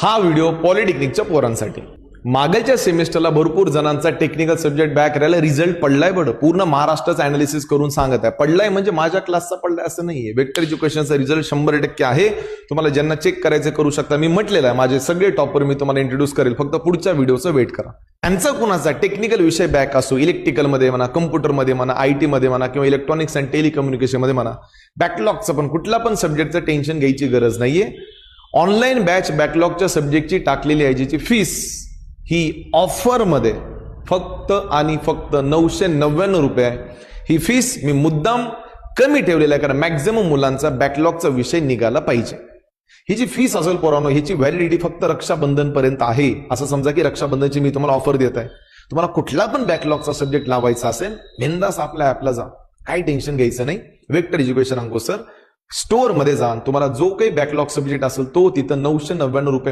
हा व्हिडिओ पॉलिटेक्निकच्या पोरांसाठी. मागच्या सेमिस्टरला भरपूर जणांचा टेक्निकल सब्जेक्ट बॅक राहिला, रिझल्ट पडलाय. बडं पूर्ण महाराष्ट्राचं अनालिसिस करून सांगत आहे. पडलाय म्हणजे माझ्या क्लासचा पडलाय असं नाहीये. वेक्टर एज्युकेशनचा रिझल्ट 100% आहे. तुम्हाला ज्यांना चेक करायचं करू शकता. मी म्हटलेलं आहे माझे सगळे टॉपर मी तुम्हाला इंट्रोड्यूस करेल, फक्त पुढच्या व्हिडिओचं वेट करा. त्यांचा कुणाचा टेक्निकल विषय बॅक असो, इलेक्ट्रिकलमध्ये म्हणा, कम्प्युटरमध्ये म्हणा, IT मध्ये म्हणा किंवा इलेक्ट्रॉनिक्स अँड टेलिकम्युनिकेशन मध्ये म्हणा, बॅकलॉगचं पण कुठला पण सब्जेक्टचं टेन्शन घ्यायची गरज नाहीये. ऑनलाईन बॅच बॅकलॉगच्या सब्जेक्टची टाकलेली आहे ज्याची फीस ही ऑफर मध्ये फक्त आणि फक्त 999 रुपये आहे. ही फीस मी मुद्दाम कमी ठेवलेला आहे कारण मॅक्झिमम मुलांचा बॅकलॉगचा विषय निघाला पाहिजे. ही जी फीस असेल पोरांनो, ह्याची व्हॅलिडिटी फक्त रक्षाबंधन पर्यंत आहे. असं समजा की रक्षाबंधनची मी तुम्हाला ऑफर देत आहे. तुम्हाला कुठला पण बॅकलॉगचा सब्जेक्ट लावायचा असेल बिंदास आपल्या ऍपला जा, काही टेन्शन घ्यायचं नाही. वेक्टर एज्युकेशन अंकुश सर स्टोअर मध्ये जा, तुम्हाला जो काही बॅकलॉग सब्जेक्ट असेल तो तिथं 999 रुपये